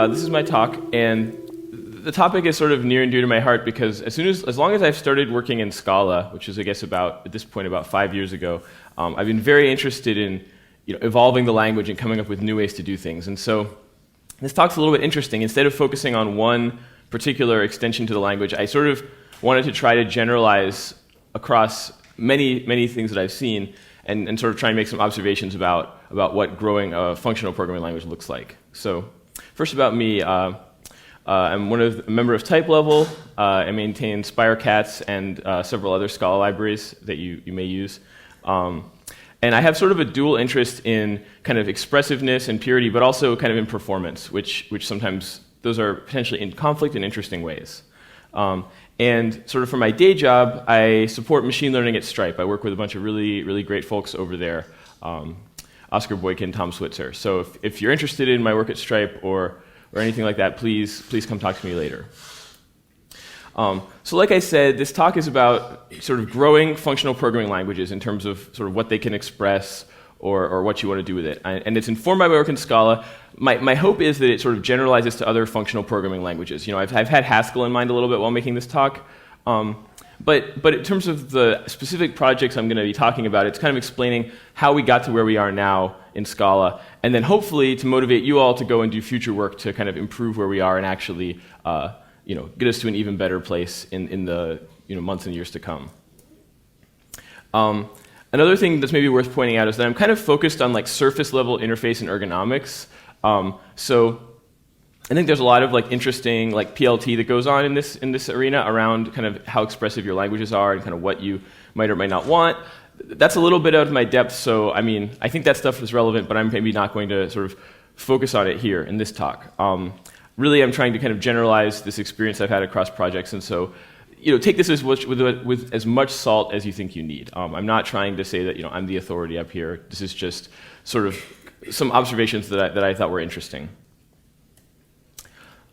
this is my talk, and the topic is sort of near and dear to my heart because as long as I've started working in Scala, which is I guess at this point about 5 years ago, I've been very interested in evolving the language and coming up with new ways to do things. And so this talk's a little bit interesting. Instead of focusing on one particular extension to the language, I sort of wanted to try to generalize across many things that I've seen and sort of try and make some observations about what growing a functional programming language looks like. So first about me, I'm a member of Typelevel. I maintain Spire cats and several other Scala libraries that you may use. And I have sort of a dual interest in kind of expressiveness and purity, but also kind of in performance, which sometimes those are potentially in conflict in interesting ways. And sort of for my day job, I support machine learning at Stripe. I work with a bunch of really great folks over there, Oscar Boykin, Tom Switzer. So if you're interested in my work at Stripe or anything like that, please come talk to me later. So like I said, this talk is about sort of growing functional programming languages in terms of sort of what they can express or what you want to do with it. And it's informed by my work in Scala. My hope is that it sort of generalizes to other functional programming languages. I've had Haskell in mind a little bit while making this talk. But in terms of the specific projects I'm going to be talking about, it's kind of explaining how we got to where we are now in Scala, and then hopefully to motivate you all to go and do future work to kind of improve where we are and actually get us to an even better place in the months and years to come. Another thing that's maybe worth pointing out is that I'm kind of focused on like surface level interface and ergonomics. So I think there's a lot of like interesting like PLT that goes on in this arena around kind of how expressive your languages are and kind of what you might or might not want. That's a little bit out of my depth, so I mean I think that stuff is relevant, but I'm maybe not going to sort of focus on it here in this talk. Really, I'm trying to kind of generalize this experience I've had across projects, and so take this with as much salt as you think you need. I'm not trying to say that I'm the authority up here. This is just sort of some observations that I thought were interesting.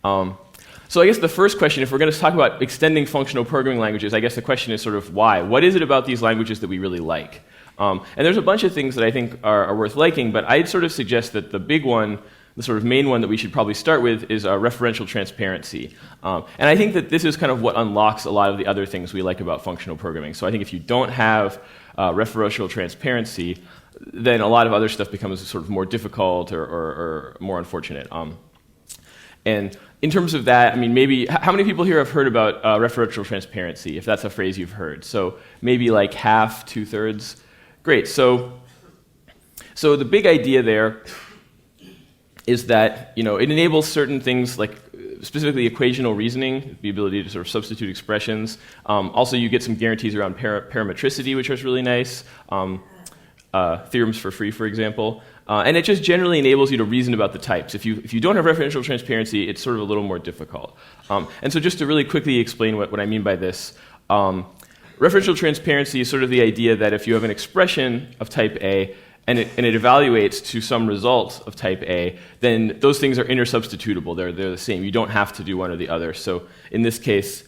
So I guess the first question, if we're going to talk about extending functional programming languages, I guess the question is sort of why? What is it about these languages that we really like? And there's a bunch of things that I think are worth liking, but I'd sort of suggest that the big one, the sort of main one that we should probably start with is referential transparency. And I think that this is kind of what unlocks a lot of the other things we like about functional programming. So I think if you don't have referential transparency, then a lot of other stuff becomes sort of more difficult or more unfortunate. And in terms of that, I mean, maybe, how many people here have heard about referential transparency, if that's a phrase you've heard? So maybe like half, 2/3. Great, so the big idea there is that it enables certain things like specifically equational reasoning, the ability to sort of substitute expressions. Also, you get some guarantees around parametricity, which is really nice. Theorems for free, for example. And it just generally enables you to reason about the types. If you don't have referential transparency, it's sort of a little more difficult. And so just to really quickly explain what I mean by this, referential transparency is sort of the idea that if you have an expression of type A and it evaluates to some result of type A, then those things are intersubstitutable. They're the same. You don't have to do one or the other. So in this case,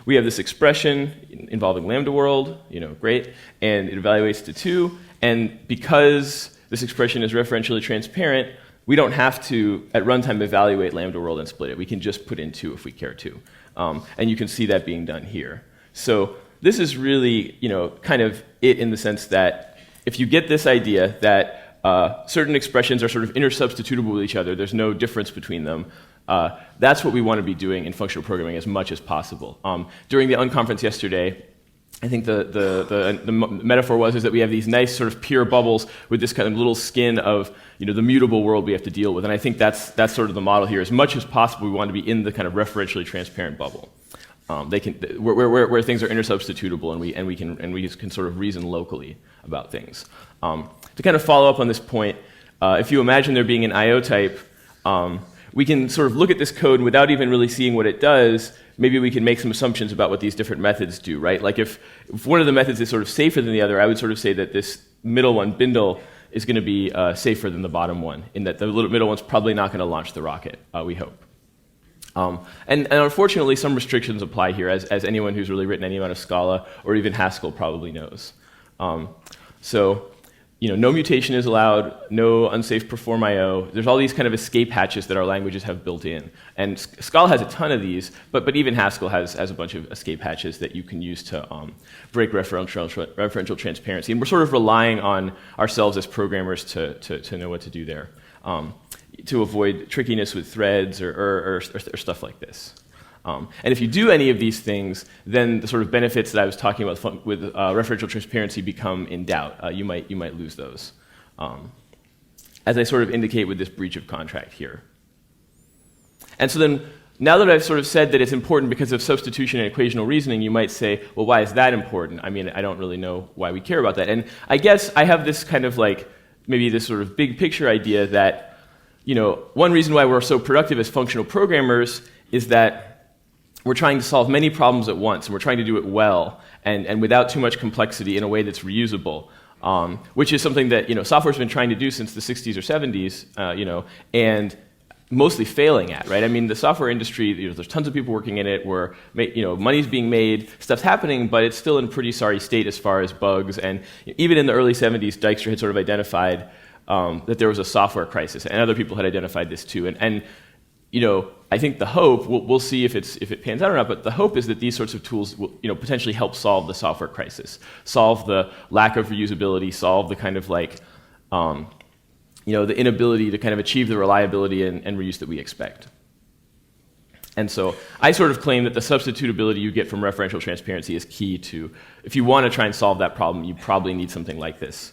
we have this expression involving Lambda World, great, and it evaluates to 2. And because this expression is referentially transparent, we don't have to, at runtime, evaluate Lambda World and split it. We can just put in 2 if we care to. And you can see that being done here. So this is really, kind of it in the sense that if you get this idea that certain expressions are sort of intersubstitutable with each other, there's no difference between them, that's what we want to be doing in functional programming as much as possible. During the unconference yesterday, I think the metaphor is that we have these nice sort of pure bubbles with this kind of little skin of the mutable world we have to deal with, and I think that's sort of the model here. As much as possible, we want to be in the kind of referentially transparent bubble. Where things are intersubstitutable and we can sort of reason locally about things. To kind of follow up on this point, if you imagine there being an I/O type, we can sort of look at this code without even really seeing what it does. Maybe we can make some assumptions about what these different methods do, right? Like if one of the methods is sort of safer than the other, I would sort of say that this middle one, bindle, is going to be safer than the bottom one, in that the middle one's probably not going to launch the rocket, we hope. And unfortunately, some restrictions apply here, as anyone who's really written any amount of Scala or even Haskell probably knows. So no mutation is allowed, no unsafe perform IO. There's all these kind of escape hatches that our languages have built in. And Scala has a ton of these, but even Haskell has a bunch of escape hatches that you can use to break referential transparency. And we're sort of relying on ourselves as programmers to know what to do there, to avoid trickiness with threads or stuff like this. And if you do any of these things, then the sort of benefits that I was talking about with referential transparency become in doubt. You might lose those, as I sort of indicate with this breach of contract here. And so then, now that I've sort of said that it's important because of substitution and equational reasoning, you might say, well, why is that important? I mean, I don't really know why we care about that. And I guess I have this kind of like, maybe this sort of big picture idea that, one reason why we're so productive as functional programmers is that we're trying to solve many problems at once, and we're trying to do it well and without too much complexity in a way that's reusable, which is something that software's been trying to do since the 60s or 70s, and mostly failing at, right? I mean, the software industry, there's tons of people working in it, where money's being made, stuff's happening, but it's still in a pretty sorry state as far as bugs. And even in the early 70s, Dijkstra had sort of identified that there was a software crisis, and other people had identified this too. And I think the hope, we'll see if it pans out or not, but the hope is that these sorts of tools will potentially help solve the software crisis, solve the lack of reusability, solve the kind of like, the inability to kind of achieve the reliability and reuse that we expect. And so I sort of claim that the substitutability you get from referential transparency is key to, if you want to try and solve that problem, you probably need something like this.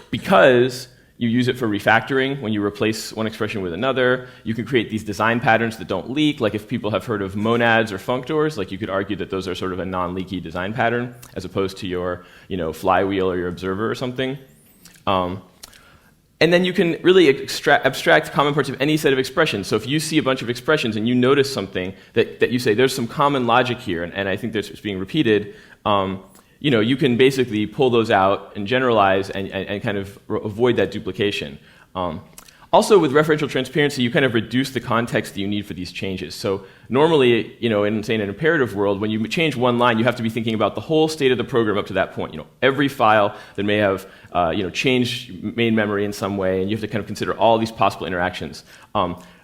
Because you use it for refactoring. When you replace one expression with another, you can create these design patterns that don't leak. Like if people have heard of monads or functors, like you could argue that those are sort of a non-leaky design pattern as opposed to your flywheel or your observer or something. And then you can really abstract common parts of any set of expressions. So if you see a bunch of expressions and you notice something that you say, there's some common logic here, and I think it's being repeated, you can basically pull those out and generalize and kind of avoid that duplication. Also, with referential transparency, you kind of reduce the context that you need for these changes. So normally, in, say, in an imperative world, when you change one line, you have to be thinking about the whole state of the program up to that point. Every file that may have, changed main memory in some way, and you have to kind of consider all these possible interactions.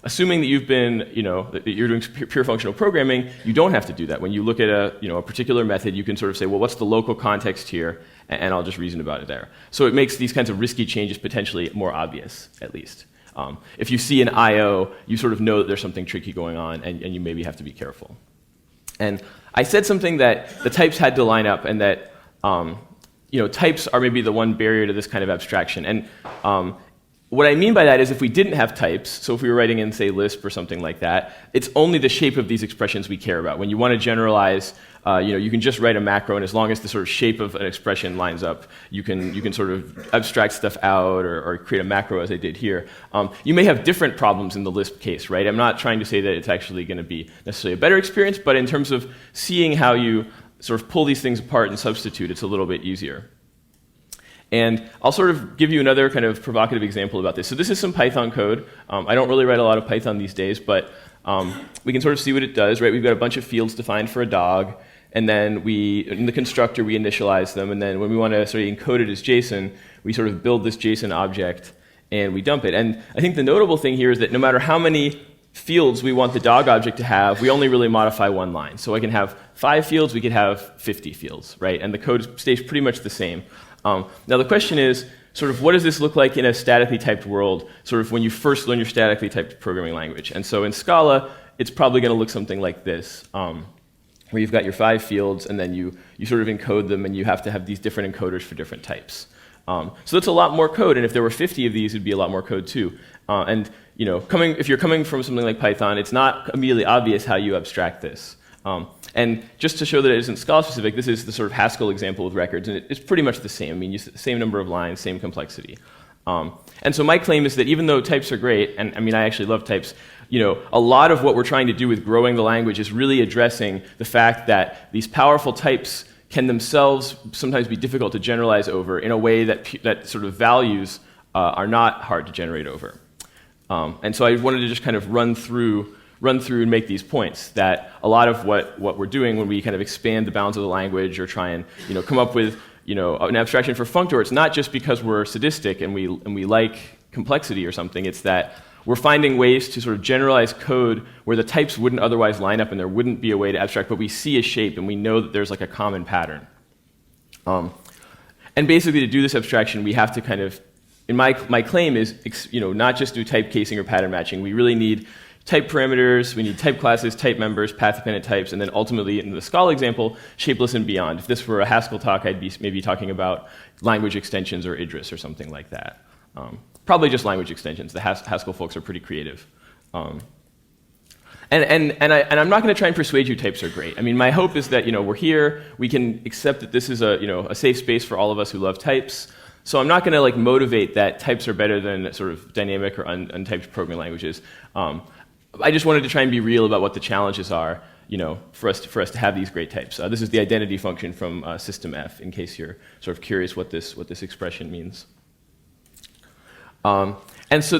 Assuming that you've been, that you're doing pure functional programming, you don't have to do that. When you look at a particular method, you can sort of say, well, what's the local context here? And I'll just reason about it there. So it makes these kinds of risky changes potentially more obvious, at least. If you see an I/O, you sort of know that there's something tricky going on, and you maybe have to be careful. And I said something that the types had to line up, and that types are maybe the one barrier to this kind of abstraction. And what I mean by that is if we didn't have types, so if we were writing in, say, Lisp or something like that, it's only the shape of these expressions we care about. When you want to generalize, you can just write a macro, and as long as the sort of shape of an expression lines up, you can sort of abstract stuff out or create a macro as I did here. You may have different problems in the Lisp case, right? I'm not trying to say that it's actually going to be necessarily a better experience, but in terms of seeing how you sort of pull these things apart and substitute, it's a little bit easier. And I'll sort of give you another kind of provocative example about this. So this is some Python code. I don't really write a lot of Python these days, but we can sort of see what it does, right? We've got a bunch of fields defined for a dog, and then in the constructor, we initialize them, and then when we want to sort of encode it as JSON, we sort of build this JSON object, and we dump it. And I think the notable thing here is that no matter how many fields we want the dog object to have, we only really modify one line. So I can have 5 fields, we could have 50 fields, right? And the code stays pretty much the same. Now the question is, sort of what does this look like in a statically typed world, sort of when you first learn your statically typed programming language? And so in Scala, it's probably going to look something like this, where you've got your 5 fields, and then you sort of encode them, and you have to have these different encoders for different types. So that's a lot more code, and if there were 50 of these, it'd be a lot more code too. And if you're coming from something like Python, it's not immediately obvious how you abstract this. And just to show that it isn't Scala specific, this is the sort of Haskell example with records, and it's pretty much the same. I mean, the same number of lines, same complexity. And so my claim is that even though types are great, and I mean, I actually love types, a lot of what we're trying to do with growing the language is really addressing the fact that these powerful types can themselves sometimes be difficult to generalize over in a way that sort of values are not hard to generate over. And so I wanted to just kind of run through and make these points, that a lot of what we're doing when we kind of expand the bounds of the language or try and come up with an abstraction for functor, it's not just because we're sadistic and we like complexity or something. It's that we're finding ways to sort of generalize code where the types wouldn't otherwise line up and there wouldn't be a way to abstract, but we see a shape and we know that there's like a common pattern. And basically to do this abstraction, we have to kind of, and my claim is, not just do type casing or pattern matching. We really need type parameters, we need type classes, type members, path-dependent types, and then ultimately, in the Scala example, shapeless and beyond. If this were a Haskell talk, I'd be maybe talking about language extensions or Idris or something like that. Probably just language extensions. The Haskell folks are pretty creative. And I'm not going to try and persuade you types are great. I mean, my hope is that we're here, we can accept that this is a safe space for all of us who love types. So I'm not going to motivate that types are better than sort of dynamic or untyped programming languages. I just wanted to try and be real about what the challenges are, for us to have these great types. This is the identity function from System F, in case you're sort of curious what this expression means. And so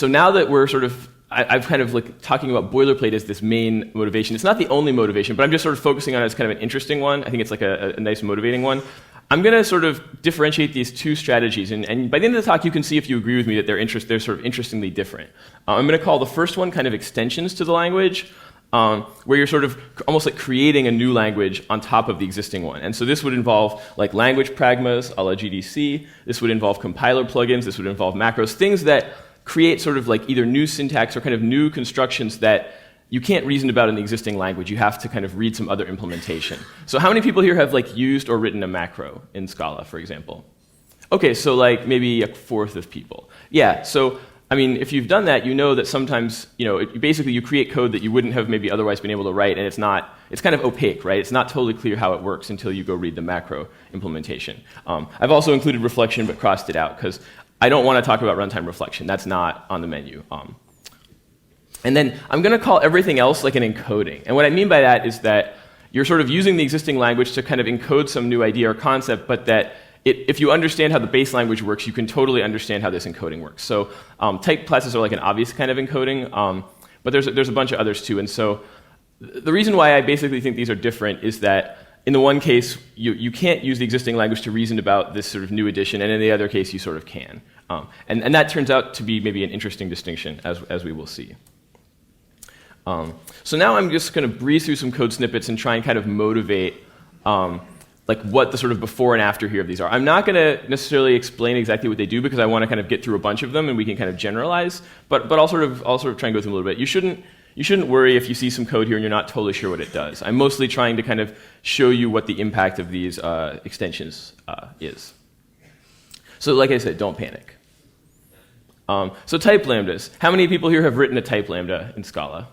now that we're sort of, I've kind of talking about boilerplate as this main motivation. It's not the only motivation, but I'm just sort of focusing on it as kind of an interesting one. I think it's like a nice motivating one. I'm going to sort of differentiate these two strategies, and by the end of the talk, you can see if you agree with me that they're sort of interestingly different. I'm going to call the first one kind of extensions to the language, where you're sort of almost like creating a new language on top of the existing one. And so this would involve like language pragmas a la GDC. This would involve compiler plugins. This would involve macros, things that create sort of like either new syntax or kind of new constructions that you can't reason about in the existing language. You have to kind of read some other implementation. So how many people here have used or written a macro in Scala, for example? Okay, so maybe a fourth of people. Yeah, so I mean, if you've done that, you know that sometimes, basically you create code that you wouldn't have maybe otherwise been able to write, and it's kind of opaque, right? It's not totally clear how it works until you go read the macro implementation. I've also included reflection but crossed it out because I don't want to talk about runtime reflection. That's not on the menu. And then I'm going to call everything else like an encoding. And what I mean by that is that you're sort of using the existing language to kind of encode some new idea or concept, but that if you understand how the base language works, you can totally understand how this encoding works. So type classes are like an obvious kind of encoding, but there's a bunch of others too. And so the reason why I basically think these are different is that in the one case, you can't use the existing language to reason about this sort of new addition, and in the other case, you sort of can. And that turns out to be maybe an interesting distinction, as we will see. So now I'm just going to breeze through some code snippets and try and kind of motivate what the sort of before and after here of these are. I'm not going to necessarily explain exactly what they do because I want to kind of get through a bunch of them and we can kind of generalize, but I'll sort of try and go through them a little bit. You shouldn't worry if you see some code here and you're not totally sure what it does. I'm mostly trying to kind of show you what the impact of these extensions is. So like I said, don't panic. So type lambdas. How many people here have written a type lambda in Scala?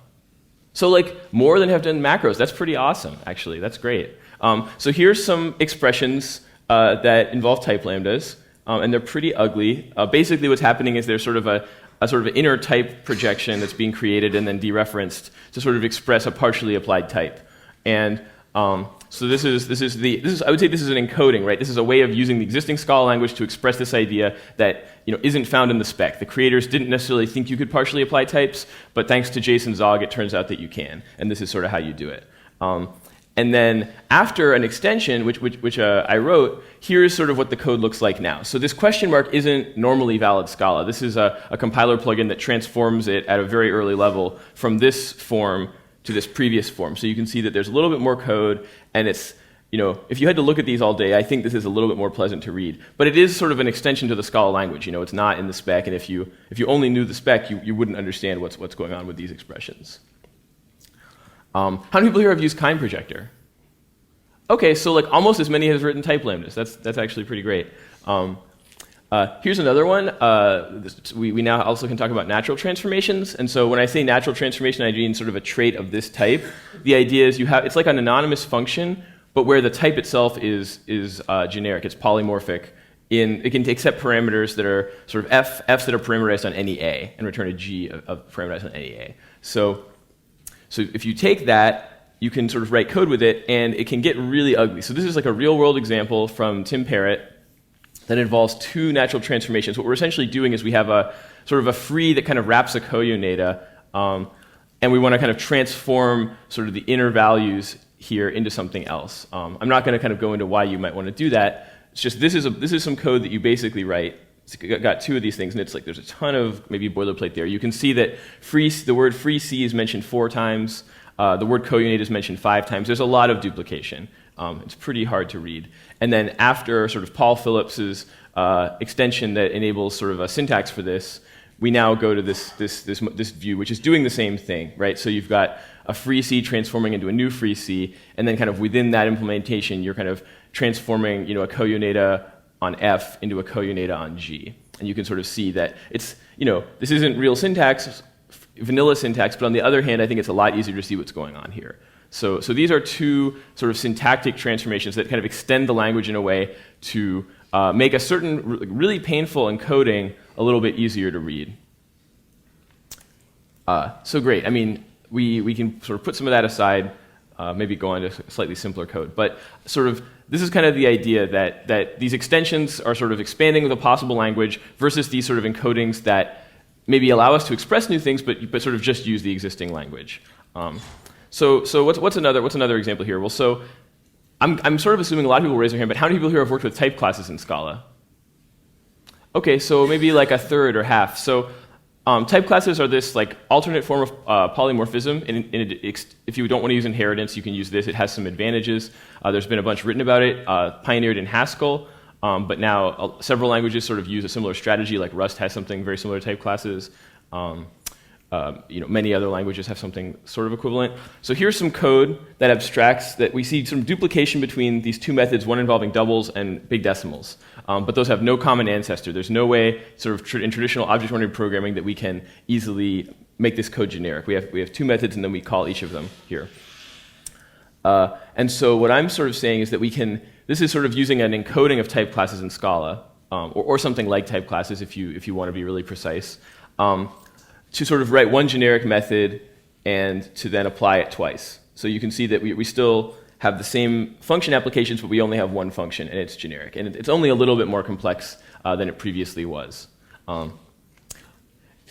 So more than have done macros. That's pretty awesome, actually. That's great. So here's some expressions that involve type lambdas, and they're pretty ugly. Basically what's happening is there's sort of an inner type projection that's being created and then dereferenced to sort of express a partially applied type. And so this is I would say this is an encoding, right? This is a way of using the existing Scala language to express this idea that isn't found in the spec. The creators didn't necessarily think you could partially apply types, but thanks to Jason Zog, it turns out that you can, and this is sort of how you do it. And then after an extension, which I wrote, here's sort of what the code looks like now. So this question mark isn't normally valid Scala. This is a compiler plugin that transforms it at a very early level from this form to this previous form. So you can see that there's a little bit more code, and it's, if you had to look at these all day, I think this is a little bit more pleasant to read. But it is sort of an extension to the Scala language. It's not in the spec, and if you only knew the spec, you wouldn't understand what's going on with these expressions. How many people here have used kind-projector? Okay, so almost as many have written type lambdas. That's actually pretty great. Here's another one. We now also can talk about natural transformations. And so when I say natural transformation, I mean sort of a trait of this type. The idea is it's like an anonymous function, but where the type itself is generic. It's polymorphic. It can accept parameters that are sort of f's that are parameterized on any a, and return a g of parameterized on any a. So if you take that, you can sort of write code with it, and it can get really ugly. So this is like a real-world example from Tim Parrott that involves two natural transformations. What we're essentially doing is we have a sort of a free that kind of wraps a counata, and we want to kind of transform sort of the inner values here into something else. I'm not going to kind of go into why you might want to do that. It's just this is some code that you basically write. It's got two of these things, and it's like there's a ton of maybe boilerplate there. You can see that the word free C is mentioned 4 times. The word counate is mentioned 5 times. There's a lot of duplication. It's pretty hard to read. And then after sort of Paul Phillips's extension that enables sort of a syntax for this, we now go to this view, which is doing the same thing, right? So you've got a free C transforming into a new free C, and then kind of within that implementation, you're kind of transforming, a counata on F into a counata on G. And you can sort of see that it's, this isn't real syntax, vanilla syntax, but on the other hand, I think it's a lot easier to see what's going on here. So these are two sort of syntactic transformations that kind of extend the language in a way to make a certain really painful encoding a little bit easier to read. So great. I mean, we can sort of put some of that aside, maybe go on to slightly simpler code. But sort of this is kind of the idea that these extensions are sort of expanding the possible language versus these sort of encodings that maybe allow us to express new things, but sort of just use the existing language. So what's another example here? Well, so I'm sort of assuming a lot of people raise their hand, but how many people here have worked with type classes in Scala? Okay, so maybe like a third or half. So type classes are this like alternate form of polymorphism. If you don't want to use inheritance, you can use this. It has some advantages. There's been a bunch written about it, pioneered in Haskell, but now several languages sort of use a similar strategy. Like Rust has something very similar to type classes. Many other languages have something sort of equivalent. So here's some code that abstracts that we see some duplication between these two methods, one involving doubles and big decimals. But those have no common ancestor. There's no way, sort of in traditional object-oriented programming, that we can easily make this code generic. We have two methods, and then we call each of them here. And so what I'm sort of saying is that this is sort of using an encoding of type classes in Scala, or something like type classes if you want to be really precise. To sort of write one generic method and to then apply it twice. So you can see that we still have the same function applications, but we only have one function, and it's generic. And it's only a little bit more complex than it previously was.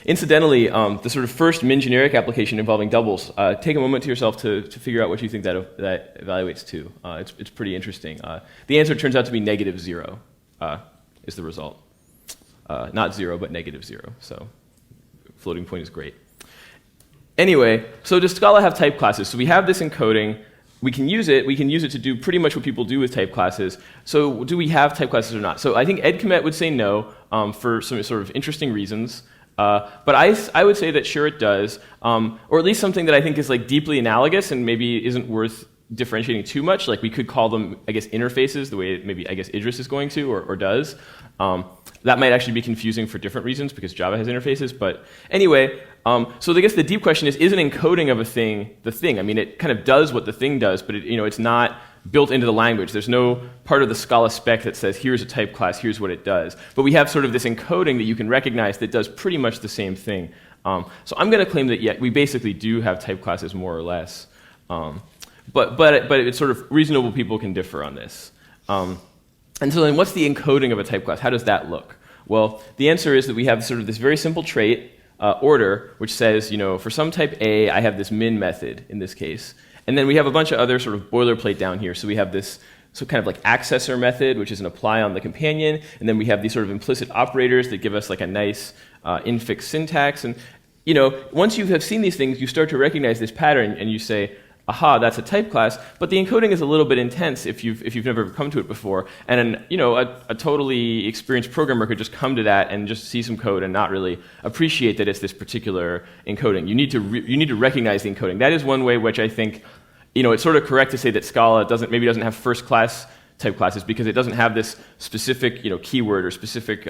Incidentally, the sort of first min-generic application involving doubles, take a moment to yourself to figure out what you think that evaluates to. It's pretty interesting. The answer turns out to be -0 is the result. Not 0, but -0. So floating point is great. Anyway, so does Scala have type classes? So we have this encoding. We can use it. We can use it to do pretty much what people do with type classes. So do we have type classes or not? So I think Ed Comet would say no for some sort of interesting reasons. But I would say that sure it does, or at least something that I think is like deeply analogous and maybe isn't worth differentiating too much. Like we could call them, I guess, interfaces, the way maybe I guess Idris is going to or does. That might actually be confusing for different reasons because Java has interfaces. But anyway, so I guess the deep question is an encoding of a thing the thing? I mean, it kind of does what the thing does, but it's not built into the language. There's no part of the Scala spec that says, here's a type class, here's what it does. But we have sort of this encoding that you can recognize that does pretty much the same thing. So I'm going to claim that, yeah, we basically do have type classes more or less. But it's sort of reasonable people can differ on this. And so then what's the encoding of a type class? How does that look? Well, the answer is that we have sort of this very simple trait, order, which says, for some type A, I have this min method in this case. And then we have a bunch of other sort of boilerplate down here. So we have this kind of like accessor method, which is an apply on the companion. And then we have these sort of implicit operators that give us like a nice infix syntax. And once you have seen these things, you start to recognize this pattern, and you say, aha, that's a type class, but the encoding is a little bit intense if you've never come to it before. And a totally experienced programmer could just come to that and just see some code and not really appreciate that it's this particular encoding. You need to recognize the encoding. That is one way which I think, it's sort of correct to say that Scala maybe doesn't have first class type classes because it doesn't have this specific keyword or specific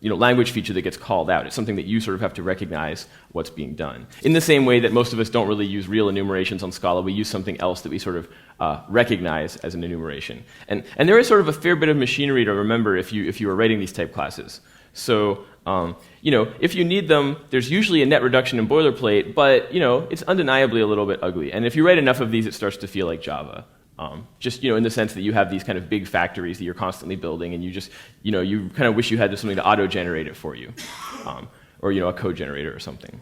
language feature that gets called out. It's something that you sort of have to recognize what's being done. In the same way that most of us don't really use real enumerations on Scala, we use something else that we sort of recognize as an enumeration. And there is sort of a fair bit of machinery to remember if you are writing these type classes. So if you need them, there's usually a net reduction in boilerplate, but it's undeniably a little bit ugly. And if you write enough of these, it starts to feel like Java. Just in the sense that you have these kind of big factories that you're constantly building, and you just you kind of wish you had something to auto-generate it for you, or a code generator or something.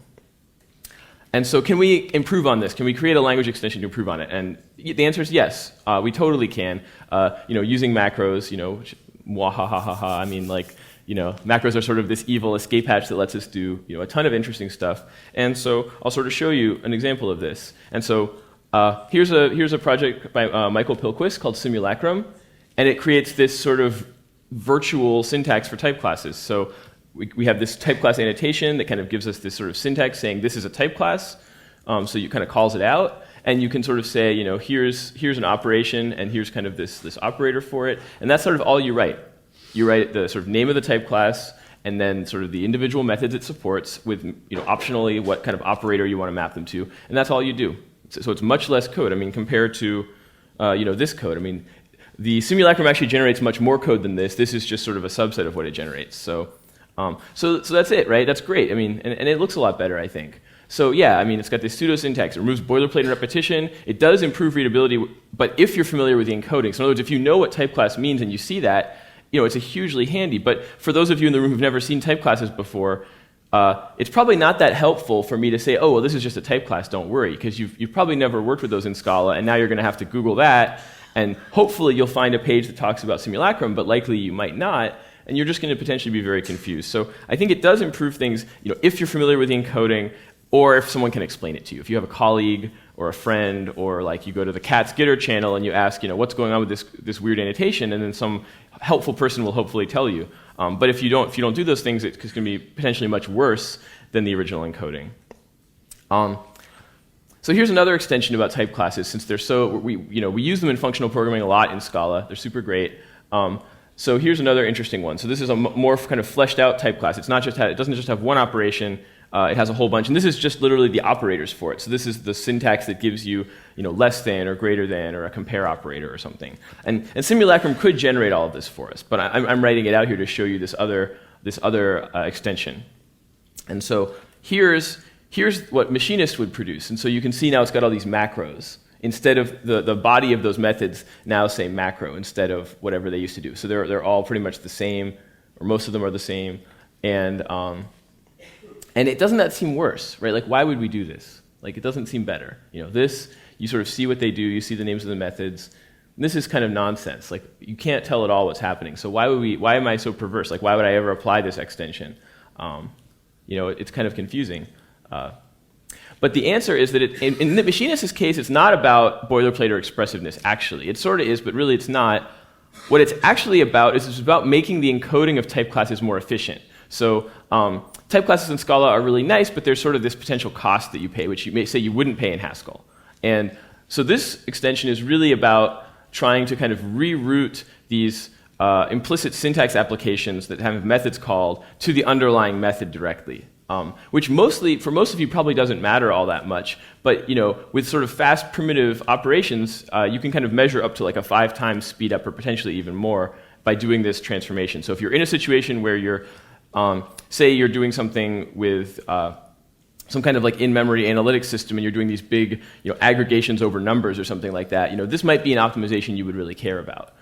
And so can we improve on this? Can we create a language extension to improve on it? And the answer is yes, we totally can. Using macros, mwahahaha, I mean, like, macros are sort of this evil escape hatch that lets us do, a ton of interesting stuff. And so I'll sort of show you an example of this. And so here's a project by Michael Pilquist called Simulacrum, and it creates this sort of virtual syntax for type classes. So we have this type class annotation that kind of gives us this sort of syntax saying this is a type class. So you kind of calls it out, and you can sort of say, here's an operation, and here's kind of this operator for it, and that's sort of all you write. You write the sort of name of the type class, and then sort of the individual methods it supports with, optionally what kind of operator you want to map them to, and that's all you do. So it's much less code. I mean, compared to, this code. I mean, the simulacrum actually generates much more code than this. This is just sort of a subset of what it generates. So that's it, right? That's great. I mean, and it looks a lot better, I think. So yeah, I mean, it's got this pseudo syntax. It removes boilerplate and repetition. It does improve readability, but if you're familiar with the encoding, so in other words, if you know what type class means and you see that, it's a hugely handy. But for those of you in the room who've never seen type classes before, it's probably not that helpful for me to say, oh, well, this is just a type class, don't worry, because you've probably never worked with those in Scala, and now you're going to have to Google that, and hopefully you'll find a page that talks about simulacrum, but likely you might not, and you're just going to potentially be very confused. So I think it does improve things, if you're familiar with the encoding, or if someone can explain it to you. If you have a colleague or a friend, or like you go to the Cat's Gitter channel and you ask, what's going on with this weird annotation, and then some helpful person will hopefully tell you. But if you don't do those things, it's going to be potentially much worse than the original encoding. So here's another extension about type classes, since they're we use them in functional programming a lot in Scala. They're super great. So here's another interesting one. So this is a more kind of fleshed out type class. It doesn't just have one operation. It has a whole bunch, and this is just literally the operators for it. So this is the syntax that gives you, less than or greater than or a compare operator or something. And simulacrum could generate all of this for us, but I'm writing it out here to show you this other extension. And so here's what Machinist would produce. And so you can see now it's got all these macros. Instead of the body of those methods now say macro instead of whatever they used to do. So they're all pretty much the same, or most of them are the same, and it doesn't that seem worse, right? Like, why would we do this? Like, it doesn't seem better. This, you sort of see what they do, you see the names of the methods. This is kind of nonsense. Like, you can't tell at all what's happening. So why am I so perverse? Like, why would I ever apply this extension? It's kind of confusing. But the answer is that in the Machinist's case, it's not about boilerplate or expressiveness, actually. It sort of is, but really it's not. What it's actually about is it's about making the encoding of type classes more efficient. So type classes in Scala are really nice, but there's sort of this potential cost that you pay, which you may say you wouldn't pay in Haskell. And so this extension is really about trying to kind of reroute these implicit syntax applications that have methods called to the underlying method directly, which mostly, for most of you, probably doesn't matter all that much. But with sort of fast primitive operations, you can kind of measure up to like a 5 times speed up, or potentially even more, by doing this transformation. So if you're in a situation where you're say you're doing something with some kind of like in-memory analytics system, and you're doing these big aggregations over numbers or something like that, this might be an optimization you would really care about.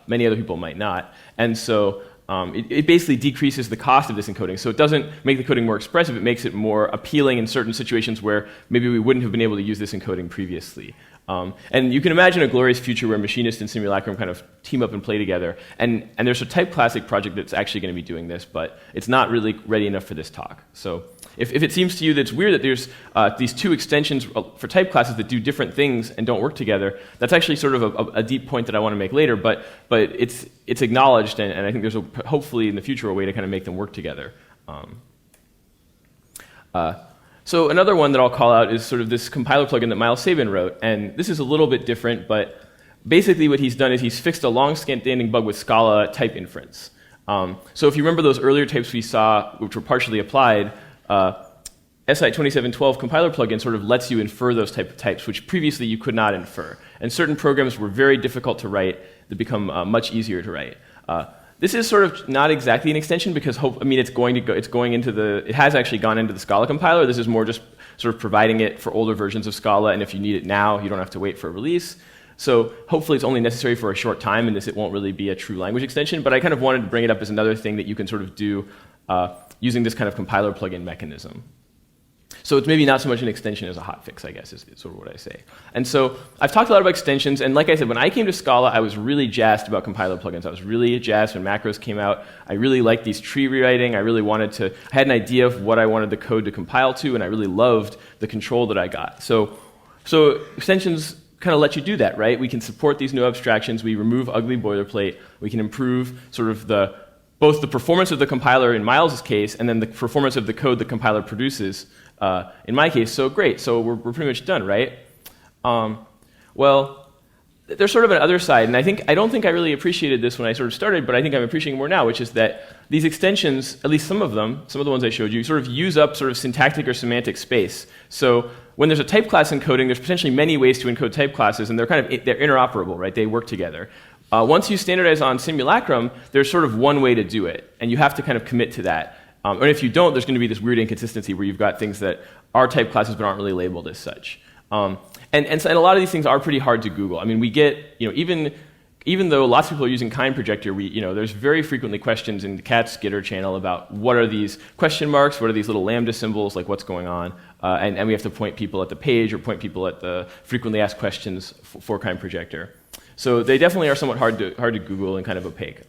Many other people might not. And so it basically decreases the cost of this encoding. So it doesn't make the coding more expressive, it makes it more appealing in certain situations where maybe we wouldn't have been able to use this encoding previously. And you can imagine a glorious future where Machinist and Simulacrum kind of team up and play together. And there's a Type Classic project that's actually going to be doing this, but it's not really ready enough for this talk. So if it seems to you that it's weird that there's these 2 extensions for type classes that do different things and don't work together, that's actually sort of a deep point that I want to make later, but it's acknowledged, and I think there's hopefully in the future a way to kind of make them work together. So another one that I'll call out is sort of this compiler plugin that Miles Sabin wrote, and this is a little bit different, but basically what he's done is he's fixed a long-standing bug with Scala type inference. So if you remember those earlier types we saw, which were partially applied, SI 2712 compiler plugin sort of lets you infer those type of types, which previously you could not infer. And certain programs were very difficult to write that become much easier to write. This is sort of not exactly an extension because it has actually gone into the Scala compiler. This is more just sort of providing it for older versions of Scala, and if you need it now, you don't have to wait for a release. So hopefully it's only necessary for a short time, and it won't really be a true language extension, but I kind of wanted to bring it up as another thing that you can sort of do using this kind of compiler plugin mechanism. So it's maybe not so much an extension as a hotfix, I guess, is sort of what I say. And so I've talked a lot about extensions, and like I said, when I came to Scala, I was really jazzed about compiler plugins. I was really jazzed when macros came out. I really liked these tree rewriting. I had an idea of what I wanted the code to compile to, and I really loved the control that I got. So extensions kind of let you do that, right? We can support these new abstractions. We remove ugly boilerplate. We can improve sort of both the performance of the compiler in Miles' case and then the performance of the code the compiler produces in my case. So great. So we're pretty much done, right? Well, there's sort of an other side, and I don't think I really appreciated this when I sort of started, but I think I'm appreciating more now, which is that these extensions, at least some of the ones I showed you, sort of use up sort of syntactic or semantic space. So when there's a type class encoding, there's potentially many ways to encode type classes, and they're interoperable, right? They work together. Once you standardize on simulacrum, there's sort of one way to do it, and you have to kind of commit to that. And if you don't, there's going to be this weird inconsistency where you've got things that are type classes but aren't really labeled as such. And a lot of these things are pretty hard to Google. I mean, we get, even though lots of people are using kind-projector, there's very frequently questions in the Cat's Skitter channel about what are these question marks, what are these little lambda symbols, like what's going on, and we have to point people at the page or point people at the frequently asked questions for kind-projector. So they definitely are somewhat hard to Google and kind of opaque.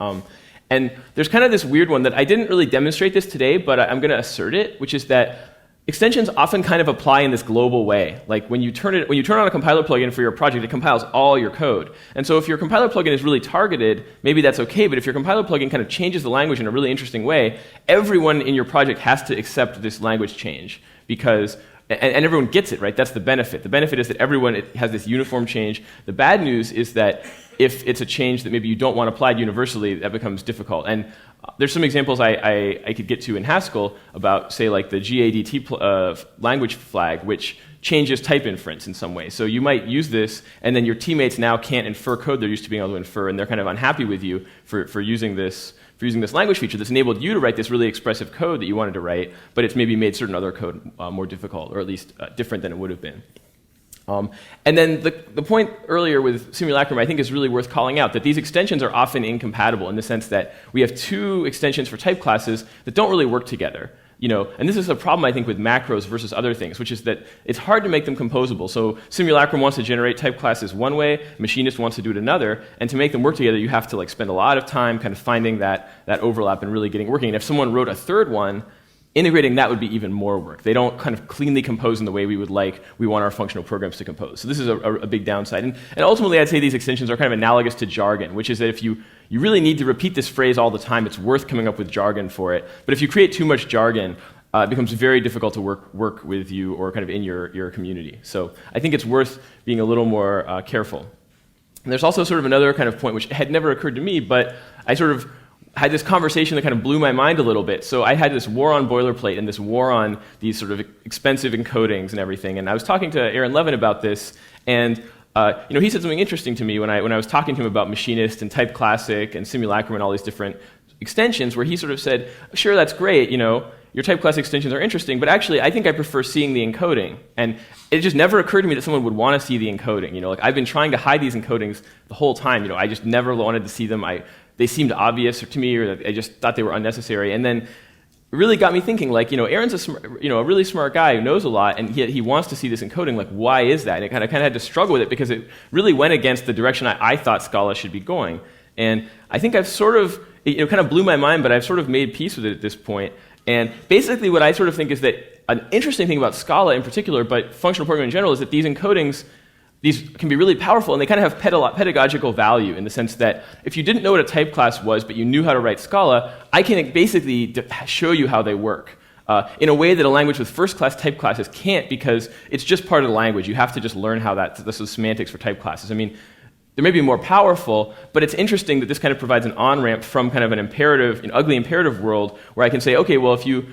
And there's kind of this weird one that I didn't really demonstrate this today, but I'm going to assert it, which is that extensions often kind of apply in this global way. Like when you turn on a compiler plugin for your project, it compiles all your code. And so if your compiler plugin is really targeted, maybe that's okay, but if your compiler plugin kind of changes the language in a really interesting way, everyone in your project has to accept this language change because and everyone gets it, right? That's the benefit. The benefit is that everyone has this uniform change. The bad news is that if it's a change that maybe you don't want applied universally, that becomes difficult. And there's some examples I could get to in Haskell about, say, like the GADT language flag, which changes type inference in some way. So you might use this, and then your teammates now can't infer code they're used to being able to infer, and they're kind of unhappy with you for using this language feature that's enabled you to write this really expressive code that you wanted to write, but it's maybe made certain other code more difficult, or at least different than it would have been. And then the point earlier with simulacrum I think is really worth calling out, that these extensions are often incompatible in the sense that we have two extensions for type classes that don't really work together. And this is a problem, I think, with macros versus other things, which is that it's hard to make them composable. So simulacrum wants to generate type classes one way, machinist wants to do it another, and to make them work together, you have to spend a lot of time kind of finding that overlap and really getting it working. And if someone wrote a third one, integrating that would be even more work. They don't kind of cleanly compose in the way we want our functional programs to compose. So this is a big downside. And ultimately, I'd say these extensions are kind of analogous to jargon, which is that if you really need to repeat this phrase all the time, it's worth coming up with jargon for it. But if you create too much jargon, it becomes very difficult to work with you or kind of in your community. So I think it's worth being a little more careful. And there's also sort of another kind of point which had never occurred to me, but I sort of had this conversation that kind of blew my mind a little bit. So I had this war on boilerplate and this war on these sort of expensive encodings and everything. And I was talking to Aaron Levin about this, and he said something interesting to me when I was talking to him about machinist and type classic and simulacrum and all these different extensions, where he sort of said, sure, that's great, your type class extensions are interesting, but actually I think I prefer seeing the encoding. And it just never occurred to me that someone would want to see the encoding. I've been trying to hide these encodings the whole time. I just never wanted to see them. They seemed obvious to me, or I just thought they were unnecessary. And then it really got me thinking, Aaron's a really smart guy who knows a lot, and he wants to see this encoding. Why is that? And I kind of had to struggle with it because it really went against the direction I thought Scala should be going. And I think I've sort of, it kind of blew my mind, but I've sort of made peace with it at this point. And basically what I sort of think is that an interesting thing about Scala in particular, but functional programming in general, is that these encodings, these can be really powerful, and they kind of have pedagogical value in the sense that if you didn't know what a type class was, but you knew how to write Scala, I can basically show you how they work in a way that a language with first-class type classes can't, because it's just part of the language. You have to just learn how this is semantics for type classes. I mean, they may be more powerful, but it's interesting that this kind of provides an on-ramp from kind of an ugly imperative world where I can say, okay, well, if you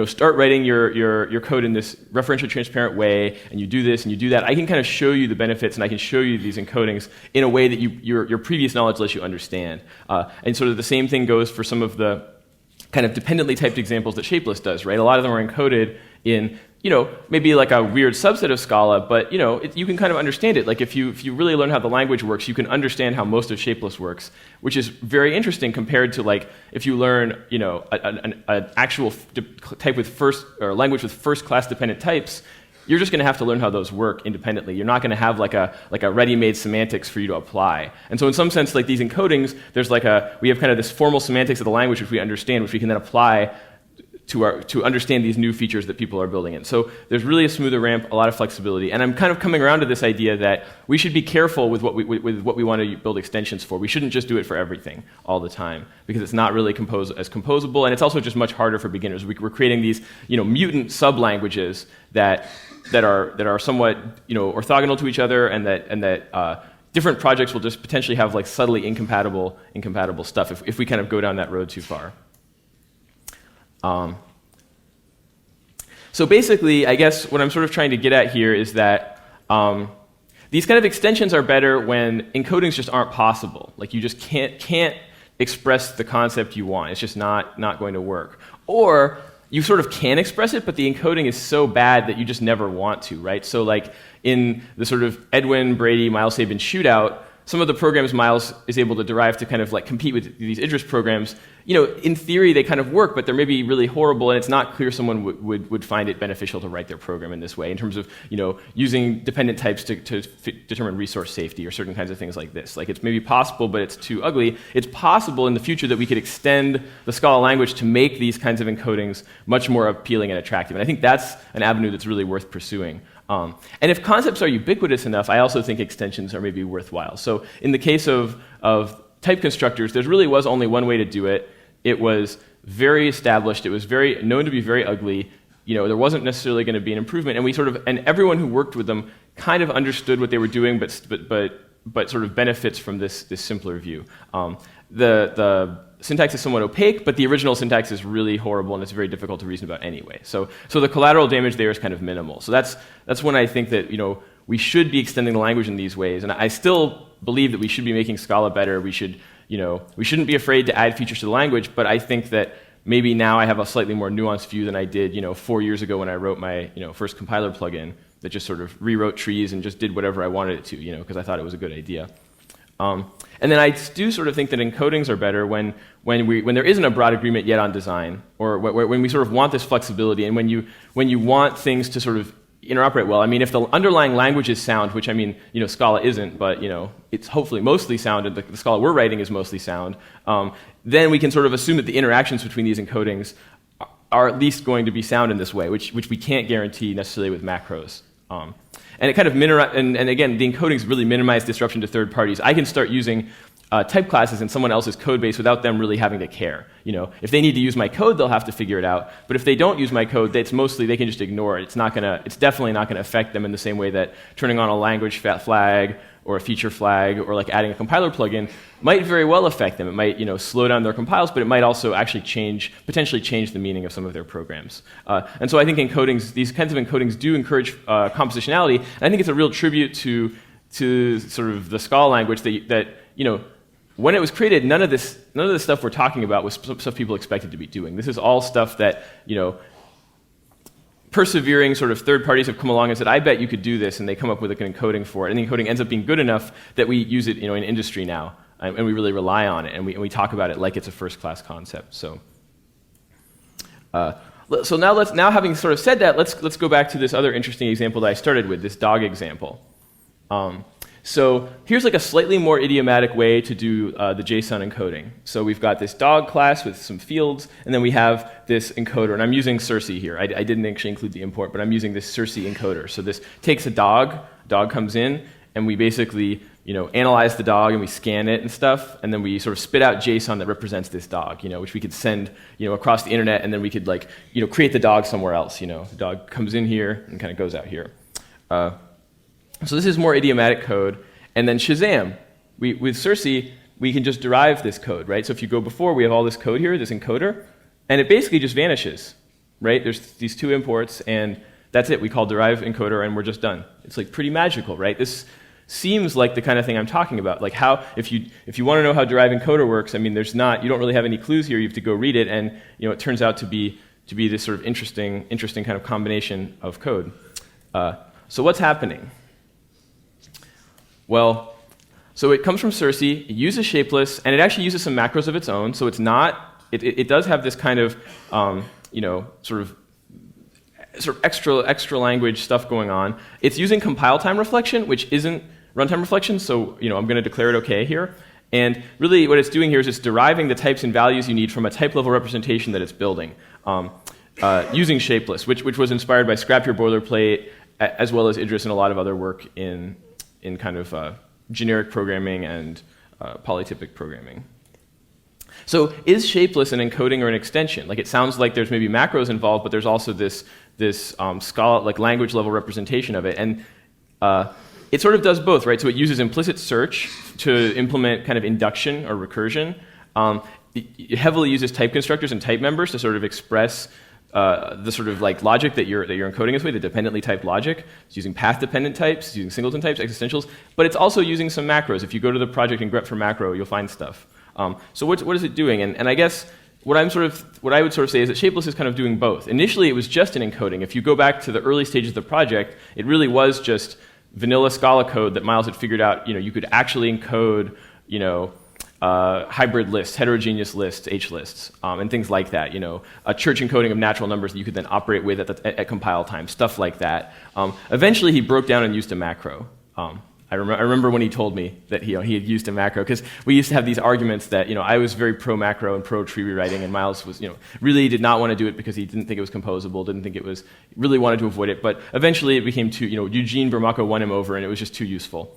start writing your code in this referential transparent way, and you do this and you do that, I can kind of show you the benefits, and I can show you these encodings in a way that your previous knowledge lets you understand. And sort of the same thing goes for some of the kind of dependently typed examples that Shapeless does, right? A lot of them are encoded in maybe like a weird subset of Scala, but you can kind of understand it. Like if you really learn how the language works, you can understand how most of shapeless works, which is very interesting compared to like if you learn an actual type with language with first class dependent types. You're just going to have to learn how those work independently. You're not going to have like a ready-made semantics for you to apply. And so in some sense, like these encodings, we have kind of this formal semantics of the language which we understand, which we can then apply to understand these new features that people are building in. So there's really a smoother ramp, a lot of flexibility. And I'm kind of coming around to this idea that we should be careful with what we want to build extensions for. We shouldn't just do it for everything all the time, because it's not really as composable, and it's also just much harder for beginners. We're creating these mutant sub-languages that are somewhat orthogonal to each other, and that different projects will just potentially have like subtly incompatible stuff if we kind of go down that road too far. So basically, I guess what I'm sort of trying to get at here is that these kind of extensions are better when encodings just aren't possible. Like you just can't express the concept you want. It's just not going to work. Or you sort of can express it, but the encoding is so bad that you just never want to, right? So like in the sort of Edwin, Brady, Miles Sabin shootout, some of the programs Miles is able to derive to kind of like compete with these Idris programs, in theory they kind of work, but they're maybe really horrible, and it's not clear someone would find it beneficial to write their program in this way in terms of using dependent types to determine resource safety or certain kinds of things like this. Like it's maybe possible, but it's too ugly. It's possible in the future that we could extend the Scala language to make these kinds of encodings much more appealing and attractive, and I think that's an avenue that's really worth pursuing. And if concepts are ubiquitous enough, I also think extensions are maybe worthwhile. So in the case of type constructors, there really was only one way to do it. It was very established. It was very known to be very ugly. There wasn't necessarily going to be an improvement. And everyone who worked with them kind of understood what they were doing, but sort of benefits from this simpler view. The syntax is somewhat opaque, but the original syntax is really horrible, and it's very difficult to reason about anyway. So the collateral damage there is kind of minimal. So that's when I think that we should be extending the language in these ways, and I still believe that we should be making Scala better. We shouldn't be afraid to add features to the language, but I think that maybe now I have a slightly more nuanced view than I did 4 years ago when I wrote my first compiler plugin that just sort of rewrote trees and just did whatever I wanted it to, because I thought it was a good idea. And then I do sort of think that encodings are better when there isn't a broad agreement yet on design, or when we sort of want this flexibility, and when you want things to sort of interoperate well. I mean, if the underlying language is sound, which Scala isn't, but it's hopefully mostly sound, and the Scala we're writing is mostly sound, then we can sort of assume that the interactions between these encodings are at least going to be sound in this way, which we can't guarantee necessarily with macros. And it kind of and again, the encodings really minimize disruption to third parties. I can start using type classes in someone else's code base without them really having to care. If they need to use my code, they'll have to figure it out. But if they don't use my code, it's mostly they can just ignore it. It's definitely not going to affect them in the same way that turning on a language flag or a feature flag or like adding a compiler plugin might very well affect them. It might slow down their compiles, but it might also actually potentially change the meaning of some of their programs. And so I think these kinds of encodings do encourage compositionality, and I think it's a real tribute to sort of the Scala language that when it was created, none of this stuff we're talking about was stuff people expected to be doing. This is all stuff that persevering sort of third parties have come along and said, I bet you could do this, and they come up with an encoding for it. And the encoding ends up being good enough that we use it in industry now, and we really rely on it, and we talk about it like it's a first-class concept. So now having sort of said that, let's go back to this other interesting example that I started with, this dog example. So here's like a slightly more idiomatic way to do the JSON encoding. So we've got this dog class with some fields, and then we have this encoder. And I'm using Circe here. I didn't actually include the import, but I'm using this Circe encoder. So this takes a dog comes in, and we basically analyze the dog, and we scan it and stuff, and then we sort of spit out JSON that represents this dog, which we could send across the internet, and then we could create the dog somewhere else. The dog comes in here and kind of goes out here. So this is more idiomatic code, and then Shazam. With Circe, we can just derive this code, right? So if you go before, we have all this code here, this encoder, and it basically just vanishes, right? There's these two imports, and that's it. We call derive encoder, and we're just done. It's like pretty magical, right? This seems like the kind of thing I'm talking about. Like how, if you want to know how derive encoder works, I mean, you don't really have any clues here. You have to go read it, and it turns out to be to be this sort of interesting kind of combination of code. So what's happening? Well, so it comes from Circe, it uses shapeless, and it actually uses some macros of its own, so it's not, it does have this kind of, sort of extra language stuff going on. It's using compile time reflection, which isn't runtime reflection, so I'm going to declare it okay here. And really what it's doing here is it's deriving the types and values you need from a type level representation that it's building, using shapeless, which was inspired by Scrap Your Boilerplate, as well as Idris and a lot of other work in kind of generic programming and polytypic programming. So is shapeless an encoding or an extension? Like, it sounds like there's maybe macros involved, but there's also this Scala, like, language level representation of it. And it sort of does both, right? So it uses implicit search to implement kind of induction or recursion. It heavily uses type constructors and type members to sort of express the sort of like logic that you're encoding this way, the dependently typed logic. It's using path-dependent types, it's using singleton types, existentials, but it's also using some macros. If you go to the project and grep for macro, you'll find stuff. So what is it doing? And I guess what I would sort of say is that shapeless is kind of doing both. Initially, it was just an encoding. If you go back to the early stages of the project, it really was just vanilla Scala code that Miles had figured out. You could actually encode, hybrid lists, heterogeneous lists, H-lists, and things like that. A church encoding of natural numbers that you could then operate with at compile time, stuff like that. Eventually, he broke down and used a macro. I remember when he told me that he had used a macro, because we used to have these arguments that I was very pro macro and pro tree rewriting, and Miles was really did not want to do it because he didn't think it was composable, didn't think it was, really wanted to avoid it. But eventually it became too, Eugene Burmako won him over, and it was just too useful.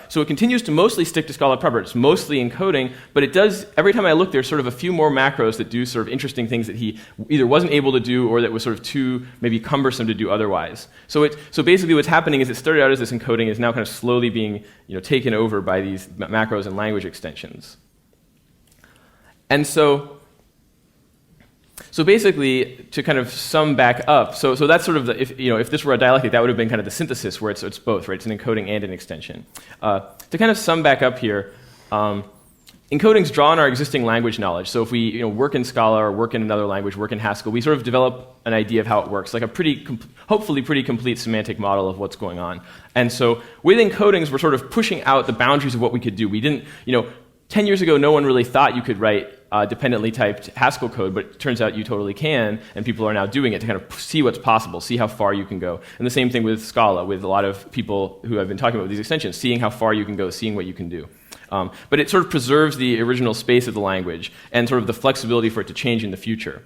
So it continues to mostly stick to Scala proper. It's mostly encoding, but it does, every time I look, there's sort of a few more macros that do sort of interesting things that he either wasn't able to do or that was sort of too maybe cumbersome to do otherwise. So basically what's happening is it started out as this encoding, is now kind of slowly being taken over by these macros and language extensions. And so basically, to kind of sum back up, so that's sort of the, if this were a dialectic, that would have been kind of the synthesis where it's both, right? It's an encoding and an extension. To kind of sum back up here, encodings draw on our existing language knowledge. So if we work in Scala or work in another language, work in Haskell, we sort of develop an idea of how it works, like a hopefully pretty complete semantic model of what's going on. And so with encodings, we're sort of pushing out the boundaries of what we could do. We didn't, 10 years ago, no one really thought you could write dependently typed Haskell code, but it turns out you totally can, and people are now doing it to kind of see what's possible, see how far you can go. And the same thing with Scala, with a lot of people who have been talking about these extensions, seeing how far you can go, seeing what you can do. But it sort of preserves the original space of the language and sort of the flexibility for it to change in the future.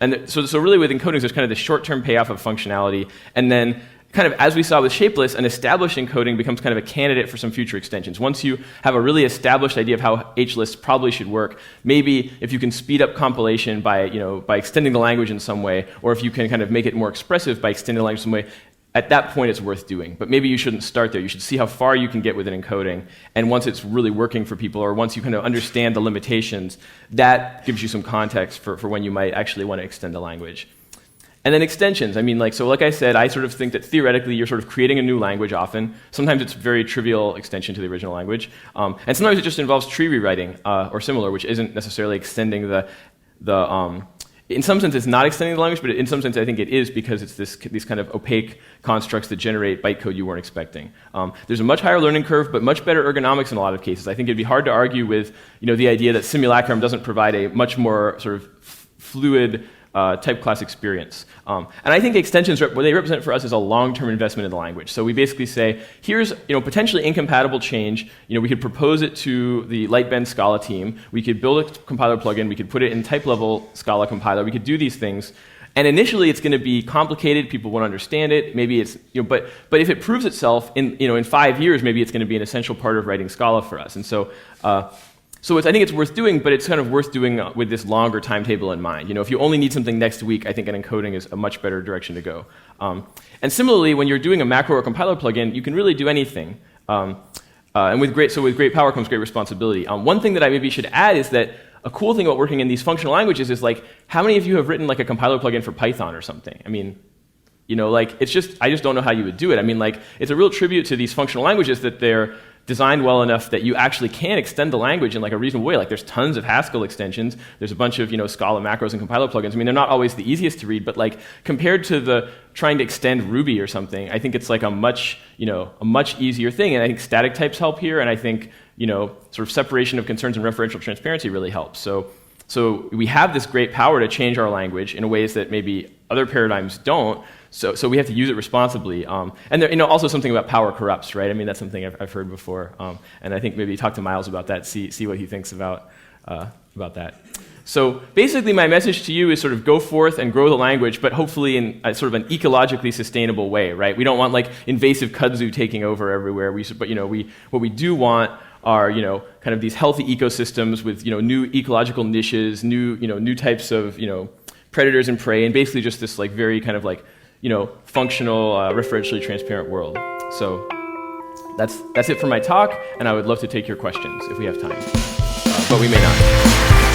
And so really with encodings, there's kind of the short-term payoff of functionality, and then kind of, as we saw with shapeless, an established encoding becomes kind of a candidate for some future extensions. Once you have a really established idea of how H-lists probably should work, maybe if you can speed up compilation by extending the language in some way, or if you can kind of make it more expressive by extending the language in some way, at that point it's worth doing. But maybe you shouldn't start there. You should see how far you can get with an encoding, and once it's really working for people, or once you kind of understand the limitations, that gives you some context for when you might actually want to extend the language. And then extensions. Like I said, I sort of think that theoretically you're sort of creating a new language often. Sometimes it's a very trivial extension to the original language. And sometimes it just involves tree rewriting or similar, which isn't necessarily extending in some sense it's not extending the language, but in some sense I think it is, because it's these kind of opaque constructs that generate bytecode you weren't expecting. There's a much higher learning curve, but much better ergonomics in a lot of cases. I think it'd be hard to argue with the idea that simulacrum doesn't provide a much more sort of fluid type class experience. And I think extensions, what they represent for us is a long-term investment in the language. So we basically say, here's potentially incompatible change. We could propose it to the Lightbend Scala team. We could build a compiler plugin. We could put it in type-level Scala compiler. We could do these things. And initially, it's going to be complicated. People won't understand it. Maybe it's, but if it proves itself in 5 years, maybe it's going to be an essential part of writing Scala for us. And so I think it's worth doing, but it's kind of worth doing with this longer timetable in mind. If you only need something next week, I think an encoding is a much better direction to go. And similarly, when you're doing a macro or compiler plugin, you can really do anything. And with great power comes great responsibility. One thing that I maybe should add is that a cool thing about working in these functional languages is, like, how many of you have written like a compiler plugin for Python or something? I just don't know how you would do it. It's a real tribute to these functional languages that designed well enough that you actually can extend the language in like a reasonable way. Like there's tons of Haskell extensions. There's a bunch of Scala macros and compiler plugins. I mean, they're not always the easiest to read, but like compared to the trying to extend Ruby or something, I think it's like a much easier thing. And I think static types help here, and I think sort of separation of concerns and referential transparency really helps. So we have this great power to change our language in ways that maybe other paradigms don't. So we have to use it responsibly. And there, also something about power corrupts, right? I mean, that's something I've heard before. And I think maybe talk to Miles about that, see what he thinks about that. So basically my message to you is sort of go forth and grow the language, but hopefully in a sort of an ecologically sustainable way, right? We don't want like invasive kudzu taking over everywhere. What we do want are kind of these healthy ecosystems with new ecological niches, new types of predators and prey, and basically just this like very kind of like functional, referentially transparent world. So that's it for my talk, and I would love to take your questions if we have time, but we may not.